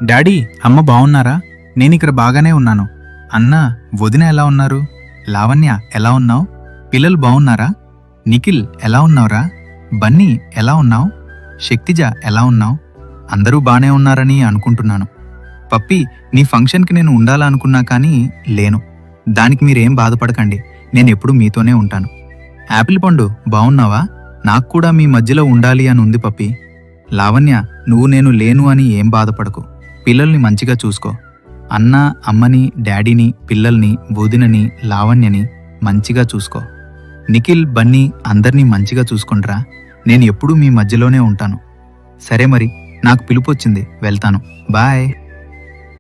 Daddy, అమ్మ బావున్నారా? నేనిక్కడ బాగానే ఉన్నాను. అన్నా, వదిన ఎలా ఉన్నారు? లావణ్య ఎలా ఉన్నావు? పిల్లలు బావున్నారా? నిఖిల్ ఎలా ఉన్నావురా? బన్నీ ఎలా ఉన్నావు? శక్తిజ ఎలా ఉన్నావు? అందరూ బానే ఉన్నారని అనుకుంటున్నాను. పప్పి, నీ ఫంక్షన్కి నేను ఉండాలనుకున్నా కానీ లేను. దానికి మీరేం బాధపడకండి. నేనెప్పుడూ మీతోనే ఉంటాను. యాపిల్ పండు బావున్నావా? నాకు కూడా మీ మధ్యలో ఉండాలి అని ఉంది పప్పి. లావణ్య, నువ్వు నేను లేను అని ఏం బాధపడకు. పిల్లల్ని మంచిగా చూసుకో. అన్న, అమ్మని, డాడీని, పిల్లల్ని, వదినని, లావణ్యని మంచిగా చూసుకో. నిఖిల్, బన్నీ అందర్నీ మంచిగా చూసుకుంట్రా. నేను ఎప్పుడూ మీ మధ్యలోనే ఉంటాను. సరే మరి, నాకు పిలుపొచ్చింది, వెళ్తాను. బాయ్.